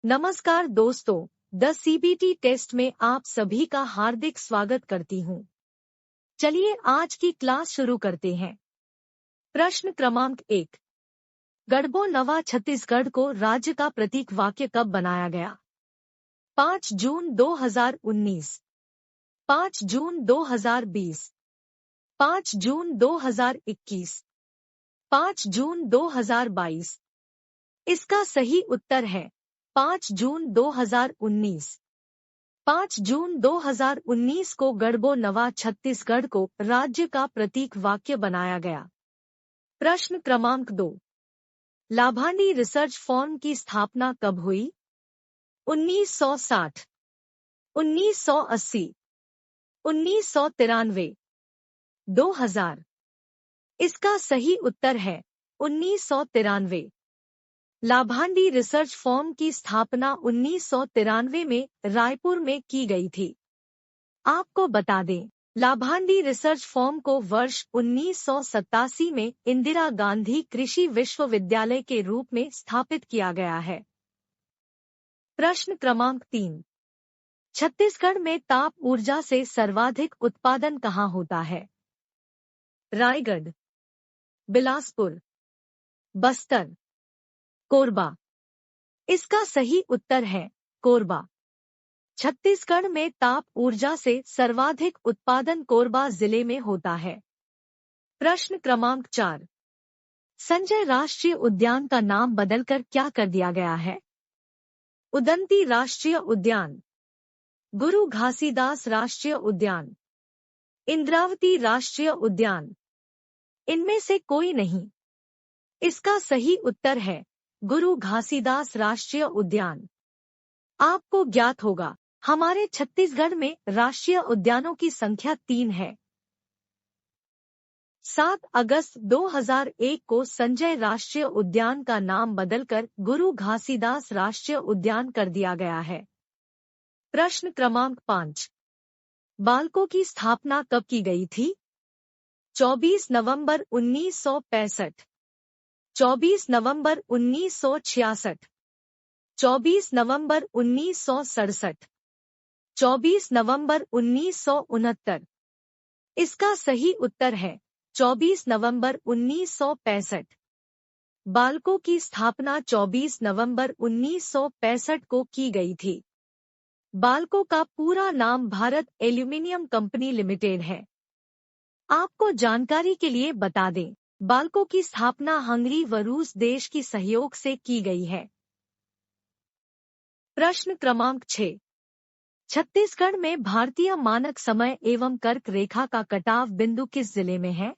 नमस्कार दोस्तों, the CBT test में आप सभी का हार्दिक स्वागत करती हूँ। चलिए आज की क्लास शुरू करते हैं। प्रश्न क्रमांक 1। गढ़बो नवा छत्तीसगढ़ को राज्य का प्रतीक वाक्य कब बनाया गया? 5 जून 2019, 5 जून 2020, 5 जून 2021, 5 जून 2022। इसका सही उत्तर है 5 जून 2019। 5 जून 2019 को गढ़बो नवा छत्तीसगढ़ को राज्य का प्रतीक वाक्य बनाया गया। प्रश्न क्रमांक 2। लाभांडी रिसर्च फॉर्म की स्थापना कब हुई? 1960, 1980, 1993, 2000। इसका सही उत्तर है 1993। लाभांडी रिसर्च फॉर्म की स्थापना 1993 में रायपुर में की गई थी। आपको बता दें, लाभांडी रिसर्च फॉर्म को वर्ष 1987 में इंदिरा गांधी कृषि विश्वविद्यालय के रूप में स्थापित किया गया है। प्रश्न क्रमांक 3। छत्तीसगढ़ में ताप ऊर्जा से सर्वाधिक उत्पादन कहाँ होता है? रायगढ़, बिलासपुर, बस्तर, कोरबा। इसका सही उत्तर है कोरबा। छत्तीसगढ़ में ताप ऊर्जा से सर्वाधिक उत्पादन कोरबा जिले में होता है। प्रश्न क्रमांक 4। संजय राष्ट्रीय उद्यान का नाम बदलकर क्या कर दिया गया है? उदंती राष्ट्रीय उद्यान, गुरु घासीदास राष्ट्रीय उद्यान, इंद्रावती राष्ट्रीय उद्यान। इनमें से कोई नहीं। इसका सही उत्तर है गुरु घासीदास राष्ट्रीय उद्यान। आपको ज्ञात होगा, हमारे छत्तीसगढ़ में राष्ट्रीय उद्यानों की संख्या 3 है। 7 अगस्त 2001 को संजय राष्ट्रीय उद्यान का नाम बदलकर गुरु घासीदास राष्ट्रीय उद्यान कर दिया गया है। प्रश्न क्रमांक 5। बाल्को की स्थापना कब की गई थी? 24 नवंबर 1965, 24 नवंबर 1966, 24 नवंबर 1967, 24 नवंबर 1969। इसका सही उत्तर है 24 नवंबर 1965। बाल्को की स्थापना 24 नवंबर 1965 को की गई थी। बाल्को का पूरा नाम भारत एल्यूमीनियम कंपनी लिमिटेड है। आपको जानकारी के लिए बता दें, बाल्को की स्थापना हंगरी व रूस देश की सहयोग से की गई है। प्रश्न क्रमांक 6। छत्तीसगढ़ में भारतीय मानक समय एवं कर्क रेखा का कटाव बिंदु किस जिले में है?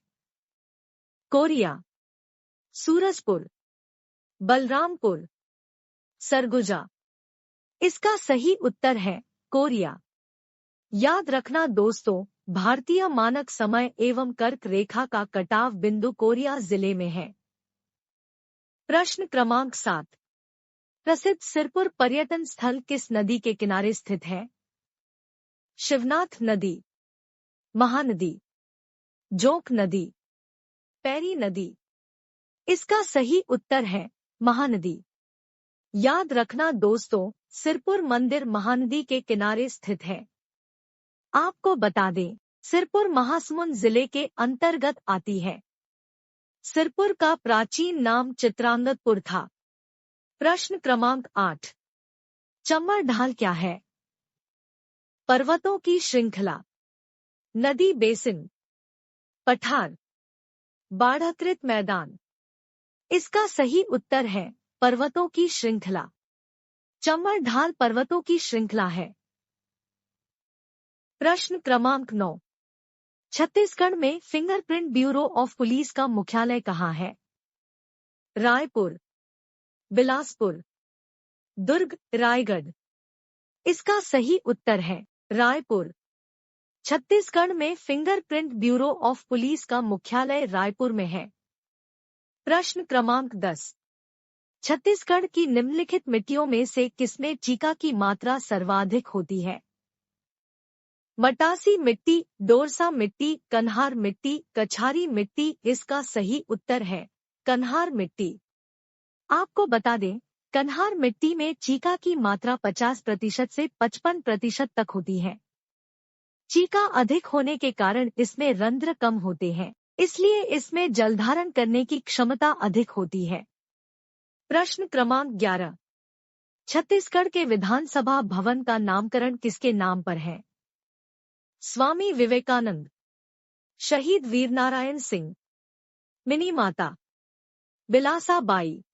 कोरिया, सूरजपुर, बलरामपुर, सरगुजा। इसका सही उत्तर है कोरिया। याद रखना दोस्तों, भारतीय मानक समय एवं कर्क रेखा का कटाव बिंदु कोरिया जिले में है। प्रश्न क्रमांक 7। प्रसिद्ध सिरपुर पर्यटन स्थल किस नदी के किनारे स्थित है? शिवनाथ नदी, महानदी, जोंक नदी, पैरी नदी। इसका सही उत्तर है महानदी। याद रखना दोस्तों, सिरपुर मंदिर महानदी के किनारे स्थित है। आपको बता दें, सिरपुर महासमुंद जिले के अंतर्गत आती है। सिरपुर का प्राचीन नाम चित्रांगदपुर था। प्रश्न क्रमांक 8। चम्मर ढाल क्या है? पर्वतों की श्रृंखला, नदी बेसिन, पठार, बाढ़कृत मैदान। इसका सही उत्तर है पर्वतों की श्रृंखला। चम्मर ढाल पर्वतों की श्रृंखला है। प्रश्न क्रमांक 9। छत्तीसगढ़ में फिंगरप्रिंट ब्यूरो ऑफ पुलिस का मुख्यालय कहाँ है? रायपुर, बिलासपुर, दुर्ग, रायगढ़। इसका सही उत्तर है रायपुर। छत्तीसगढ़ में फिंगरप्रिंट ब्यूरो ऑफ पुलिस का मुख्यालय रायपुर में है। प्रश्न क्रमांक 10। छत्तीसगढ़ की निम्नलिखित मिट्टियों में से किसमें चीका की मात्रा सर्वाधिक होती है? मटासी मिट्टी, डोरसा मिट्टी, कन्हार मिट्टी, कछारी मिट्टी। इसका सही उत्तर है कन्हार मिट्टी। आपको बता दें, कन्हार मिट्टी में चीका की मात्रा 50% से 55% तक होती है। चीका अधिक होने के कारण इसमें रंध्र कम होते हैं, इसलिए इसमें जलधारण करने की क्षमता अधिक होती है। प्रश्न क्रमांक 11। छत्तीसगढ़ के विधानसभा भवन का नामकरण किसके नाम पर है? स्वामी विवेकानंद, शहीद वीरनारायण सिंह, मिनी माता, बिलासा बाई।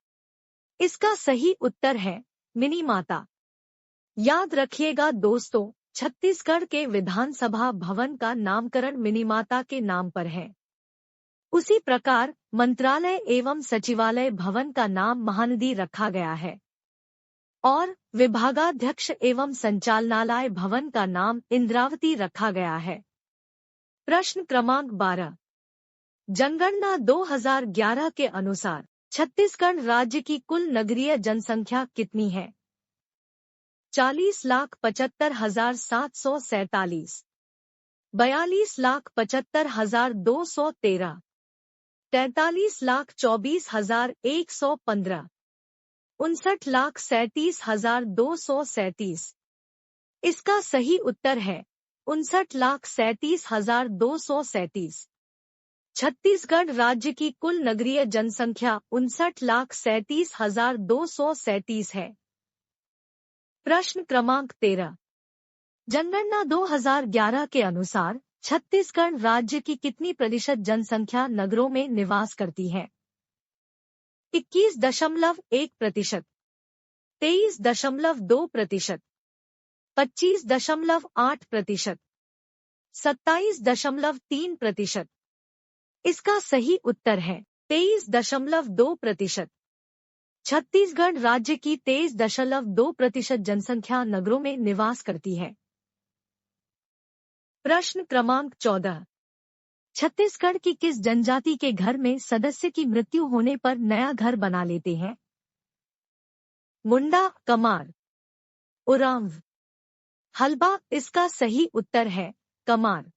इसका सही उत्तर है मिनी माता। याद रखिएगा दोस्तों, छत्तीसगढ़ के विधानसभा भवन का नामकरण मिनी माता के नाम पर है। उसी प्रकार मंत्रालय एवं सचिवालय भवन का नाम महानदी रखा गया है और विभागाध्यक्ष एवं संचालनालय भवन का नाम इंद्रावती रखा गया है। प्रश्न क्रमांक 12। जनगणना 2011 के अनुसार छत्तीसगढ़ राज्य की कुल नगरीय जनसंख्या कितनी है? 40,75,747, 42,75,213, 43,24,115, 59,37,237। इसका सही उत्तर है 59,37,237। छत्तीसगढ़ राज्य की कुल नगरीय जनसंख्या 59,37,237 है। प्रश्न क्रमांक 13। जनगणना 2011 के अनुसार छत्तीसगढ़ राज्य की कितनी प्रतिशत जनसंख्या नगरों में निवास करती है? 21.1%, 23.2%, 25.8%, 27.3%। इसका सही उत्तर है 23.2%। छत्तीसगढ़ राज्य की 23.2% जनसंख्या नगरों में निवास करती है। प्रश्न क्रमांक 14। छत्तीसगढ़ की किस जनजाति के घर में सदस्य की मृत्यु होने पर नया घर बना लेते हैं? मुंडा, कमार, उरांव, हल्बा। इसका सही उत्तर है कमार।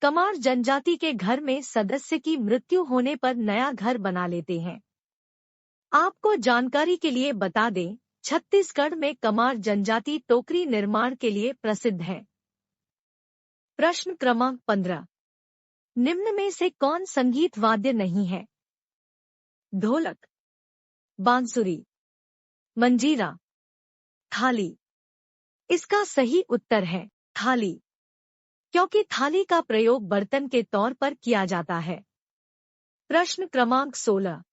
कमार जनजाति के घर में सदस्य की मृत्यु होने पर नया घर बना लेते हैं। आपको जानकारी के लिए बता दें, छत्तीसगढ़ में कमार जनजाति टोकरी निर्माण के लिए प्रसिद्ध है। प्रश्न क्रमांक 15। निम्न में से कौन संगीत वाद्य नहीं है? ढोलक, बांसुरी, मंजीरा, थाली। इसका सही उत्तर है थाली, क्योंकि थाली का प्रयोग बर्तन के तौर पर किया जाता है। प्रश्न क्रमांक 16।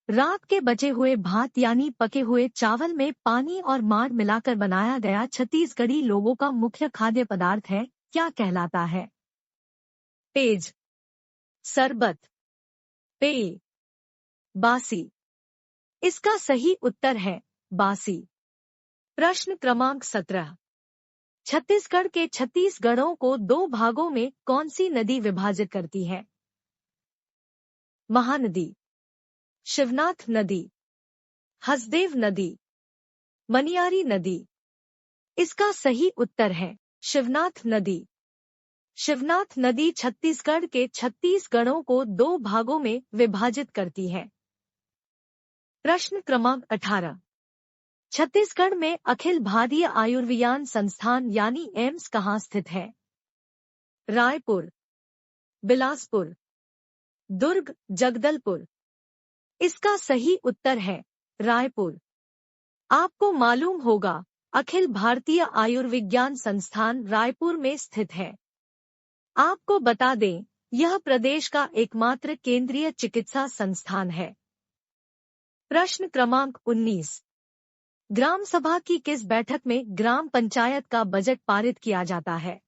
रात के बचे हुए भात यानी पके हुए चावल में पानी और माड़ मिलाकर बनाया गया छत्तीसगढ़ी लोगों का मुख्य खाद्य पदार्थ है, क्या कहलाता है? पेज, शरबत, पेय, बासी। इसका सही उत्तर है बासी। प्रश्न क्रमांक 17। छत्तीसगढ़ के 36 गढ़ों को 2 भागों में कौन सी नदी विभाजित करती है? महानदी, शिवनाथ नदी, हसदेव नदी, मनियारी नदी। इसका सही उत्तर है शिवनाथ नदी। शिवनाथ नदी छत्तीसगढ़ के 36 गढ़ों को 2 भागों में विभाजित करती है। प्रश्न क्रमांक 18। छत्तीसगढ़ में अखिल भारतीय आयुर्विज्ञान संस्थान यानी एम्स कहाँ स्थित है? रायपुर, बिलासपुर, दुर्ग, जगदलपुर। इसका सही उत्तर है रायपुर। आपको मालूम होगा, अखिल भारतीय आयुर्विज्ञान संस्थान रायपुर में स्थित है। आपको बता दें, यह प्रदेश का एकमात्र केंद्रीय चिकित्सा संस्थान है। प्रश्न क्रमांक 19। ग्राम सभा की किस बैठक में ग्राम पंचायत का बजट पारित किया जाता है?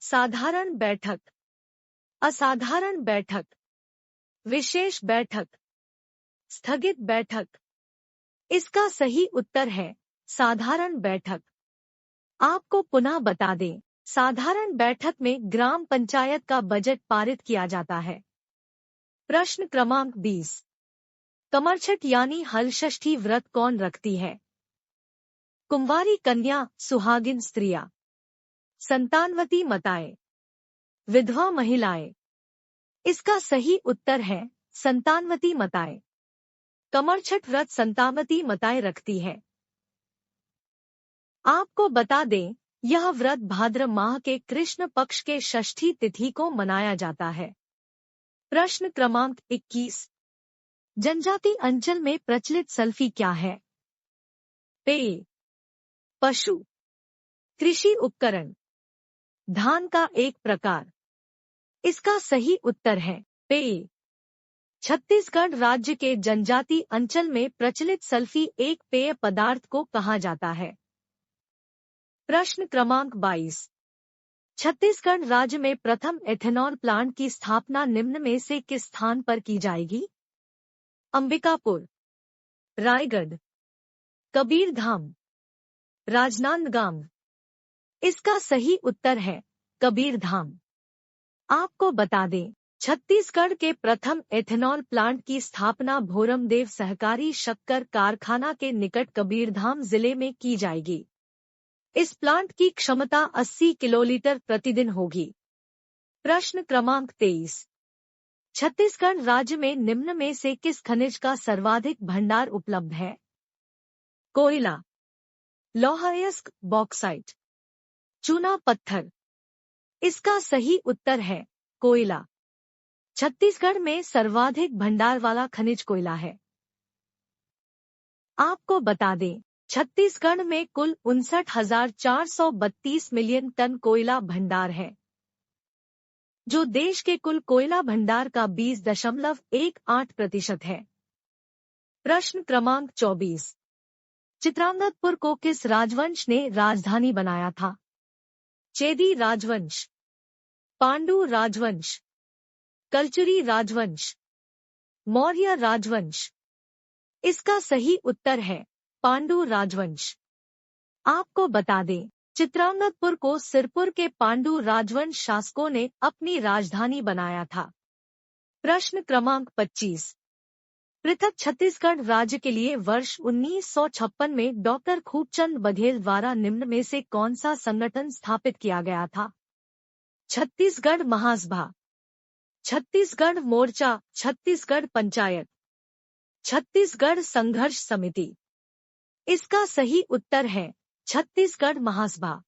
साधारण बैठक, असाधारण बैठक, विशेष बैठक, स्थगित बैठक। इसका सही उत्तर है साधारण बैठक। आपको पुनः बता दें, साधारण बैठक में ग्राम पंचायत का बजट पारित किया जाता है। प्रश्न क्रमांक 20। कमरछठ यानी हलषष्ठी व्रत कौन रखती है? कुंवारी कन्या, सुहागिन स्त्रियां, संतानवती माताएं, विधवा महिलाएं। इसका सही उत्तर है संतानवती माताएं। कमरछठ व्रत संतामती मताएं रखती है। आपको बता दें, यह व्रत भाद्र माह के कृष्ण पक्ष के षष्ठी तिथि को मनाया जाता है। प्रश्न क्रमांक 21। जनजाति अंचल में प्रचलित सल्फी क्या है? पेय, पशु, कृषि उपकरण, धान का एक प्रकार। इसका सही उत्तर है पेय। छत्तीसगढ़ राज्य के जनजाति अंचल में प्रचलित सल्फी एक पेय पदार्थ को कहा जाता है। प्रश्न क्रमांक 22। छत्तीसगढ़ राज्य में प्रथम एथेनॉल प्लांट की स्थापना निम्न में से किस स्थान पर की जाएगी? अंबिकापुर, रायगढ़, कबीरधाम, राजनांदगांव। इसका सही उत्तर है कबीरधाम। आपको बता दें, छत्तीसगढ़ के प्रथम एथेनॉल प्लांट की स्थापना भोरमदेव सहकारी शक्कर कारखाना के निकट कबीरधाम जिले में की जाएगी। इस प्लांट की क्षमता 80 किलोलीटर प्रतिदिन होगी। प्रश्न क्रमांक 23। छत्तीसगढ़ राज्य में निम्न में से किस खनिज का सर्वाधिक भंडार उपलब्ध है? कोयला, लौह अयस्क, बॉक्साइट, चूना पत्थर। इसका सही उत्तर है कोयला। छत्तीसगढ़ में सर्वाधिक भंडार वाला खनिज कोयला है। आपको बता दें, छत्तीसगढ़ में कुल 59,432 मिलियन टन कोयला भंडार है, जो देश के कुल कोयला भंडार का 20.18% है। प्रश्न क्रमांक 24। चित्रांगदपुर को किस राजवंश ने राजधानी बनाया था? चेदी राजवंश, पांडु राजवंश, कलचुरी राजवंश, मौर्य राजवंश। इसका सही उत्तर है पांडु राजवंश। आपको बता दें, चित्रांगदपुर को सिरपुर के पांडु राजवंश शासकों ने अपनी राजधानी बनाया था। प्रश्न क्रमांक 25। पृथक छत्तीसगढ़ राज्य के लिए वर्ष 1956 में डॉक्टर खूबचंद बघेल द्वारा निम्न में से कौन सा संगठन स्थापित किया गया था? छत्तीसगढ़ महासभा, छत्तीसगढ़ मोर्चा, छत्तीसगढ़ पंचायत, छत्तीसगढ़ संघर्ष समिति। इसका सही उत्तर है छत्तीसगढ़ महासभा।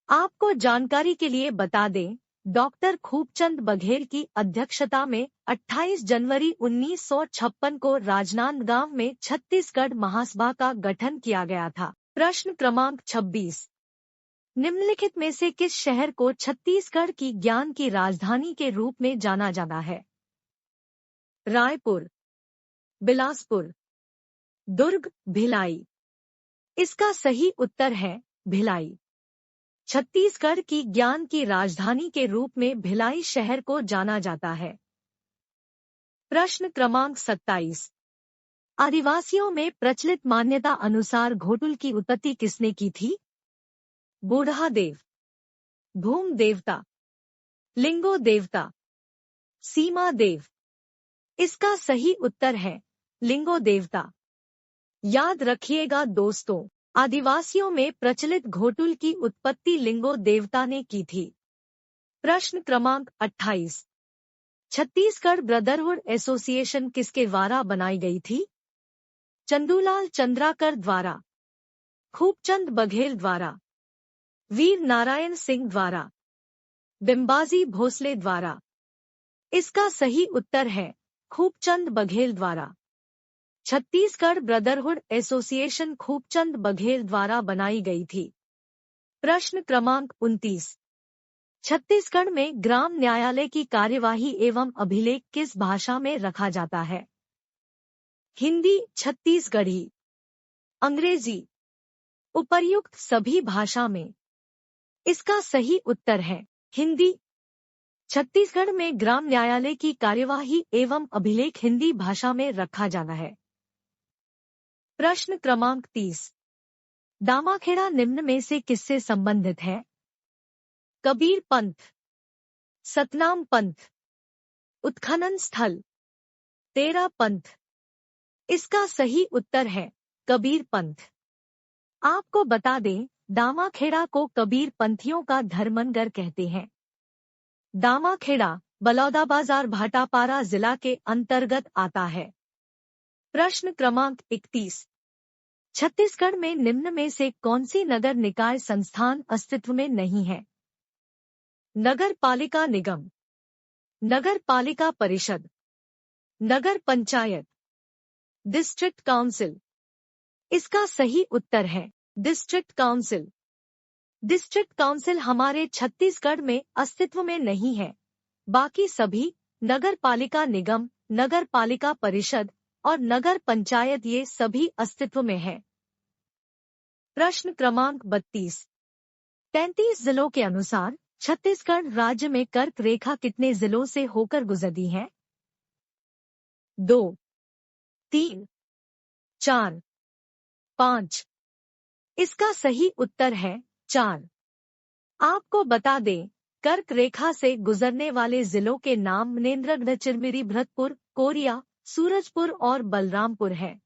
आपको जानकारी के लिए बता दें, डॉक्टर खूबचंद बघेल की अध्यक्षता में 28 जनवरी 1956 को राजनांदगांव में छत्तीसगढ़ महासभा का गठन किया गया था। प्रश्न क्रमांक 26। निम्नलिखित में से किस शहर को छत्तीसगढ़ की ज्ञान की राजधानी के रूप में जाना जाता है? रायपुर, बिलासपुर, दुर्ग, भिलाई। इसका सही उत्तर है भिलाई। छत्तीसगढ़ की ज्ञान की राजधानी के रूप में भिलाई शहर को जाना जाता है। प्रश्न क्रमांक 27। आदिवासियों में प्रचलित मान्यता अनुसार घोटुल की उत्पत्ति किसने की थी? बूढ़ा देव, भूम देवता, लिंगो देवता, सीमा देव। इसका सही उत्तर है लिंगो देवता। याद रखिएगा दोस्तों, आदिवासियों में प्रचलित घोटुल की उत्पत्ति लिंगो देवता ने की थी। प्रश्न क्रमांक 28। छत्तीसगढ़ ब्रदरहुड एसोसिएशन किसके द्वारा बनाई गई थी? चंदूलाल चंद्राकर द्वारा, खूबचंद बघेल द्वारा, वीर नारायण सिंह द्वारा, बिम्बाजी भोसले द्वारा। इसका सही उत्तर है खूबचंद बघेल द्वारा। छत्तीसगढ़ ब्रदरहुड एसोसिएशन खूबचंद बघेल द्वारा बनाई गई थी। प्रश्न क्रमांक 29। छत्तीसगढ़ में ग्राम न्यायालय की कार्यवाही एवं अभिलेख किस भाषा में रखा जाता है? हिंदी, छत्तीसगढ़ी, अंग्रेजी, उपर्युक्त सभी भाषा में। इसका सही उत्तर है हिंदी। छत्तीसगढ़ में ग्राम न्यायालय की कार्यवाही एवं अभिलेख हिंदी भाषा में रखा जाना है। प्रश्न क्रमांक 30। दामाखेड़ा निम्न में से किससे संबंधित है? कबीर पंथ, सतनाम पंथ, उत्खनन स्थल, तेरा पंथ। इसका सही उत्तर है कबीर पंथ। आपको बता दें, दामाखेड़ा को कबीर पंथियों का धर्मनगर कहते हैं। दामाखेड़ा बलौदाबाजार भाटापारा जिला के अंतर्गत आता है। प्रश्न क्रमांक 31। छत्तीसगढ़ में निम्न में से कौन सी नगर निकाय संस्थान अस्तित्व में नहीं है? नगर पालिका निगम, नगर पालिका परिषद, नगर पंचायत, डिस्ट्रिक्ट काउंसिल। इसका सही उत्तर है डिस्ट्रिक्ट काउंसिल। डिस्ट्रिक्ट काउंसिल हमारे छत्तीसगढ़ में अस्तित्व में नहीं है। बाकी सभी नगर पालिका निगम, नगर पालिका परिषद और नगर पंचायत ये सभी अस्तित्व में है। प्रश्न क्रमांक 32। 33 जिलों के अनुसार छत्तीसगढ़ राज्य में कर्क रेखा कितने जिलों से होकर गुजरती है? 2, 3, 4, 5। इसका सही उत्तर है 4। आपको बता दें, कर्क रेखा से गुजरने वाले जिलों के नाम मनेन्द्रगढ़, चिरमिरी, भरतपुर, कोरिया, सूरजपुर और बलरामपुर है।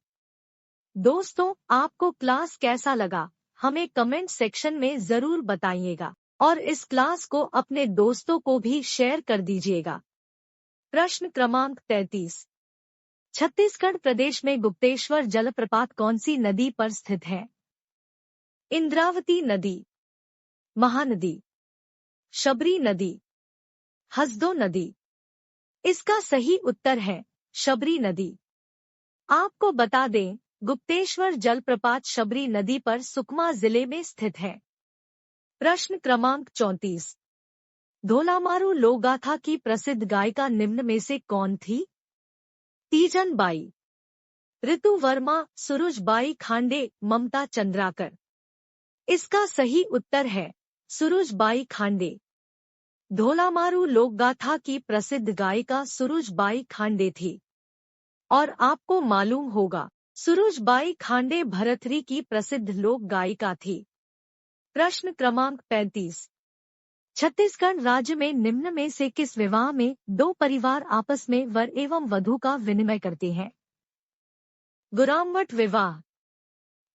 दोस्तों, आपको क्लास कैसा लगा हमें कमेंट सेक्शन में जरूर बताइएगा और इस क्लास को अपने दोस्तों को भी शेयर कर दीजिएगा। प्रश्न क्रमांक 33। छत्तीसगढ़ प्रदेश में गुप्तेश्वर जलप्रपात कौन सी नदी पर स्थित है? इंद्रावती नदी, महानदी, शबरी नदी, हसदो नदी। इसका सही उत्तर है शबरी नदी। आपको बता दें, गुप्तेश्वर जलप्रपात शबरी नदी पर सुकमा जिले में स्थित है। प्रश्न क्रमांक 34। धोलामारू लोकगाथा की प्रसिद्ध गायिका निम्न में से कौन थी? तीजन बाई, ऋतु वर्मा, सुरुज बाई खांडे, ममता चंद्राकर। इसका सही उत्तर है सुरुज बाई खांडे। धोलामारू लोकगाथा की प्रसिद्ध गायिका सुरुज बाई खांडे थी। और आपको मालूम होगा, सुरुज बाई खांडे भरथरी की प्रसिद्ध लोक गायिका थी। प्रश्न क्रमांक 35। छत्तीसगढ़ राज्य में निम्न में से किस विवाह में दो परिवार आपस में वर एवं वधू का विनिमय करते हैं? गुरामवट विवाह,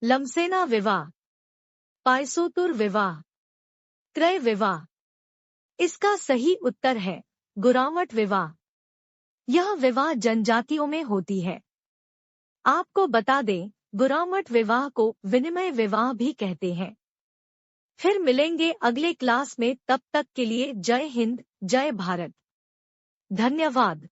लमसेना विवाह, पायसोतुर विवाह, क्रय विवाह। इसका सही उत्तर है गुरामवट विवाह। यह विवाह जनजातियों में होती है। आपको बता दें, गुरामवट विवाह को विनिमय विवाह भी कहते हैं। फिर मिलेंगे अगले क्लास में, तब तक के लिए जय हिंद, जय भारत। धन्यवाद।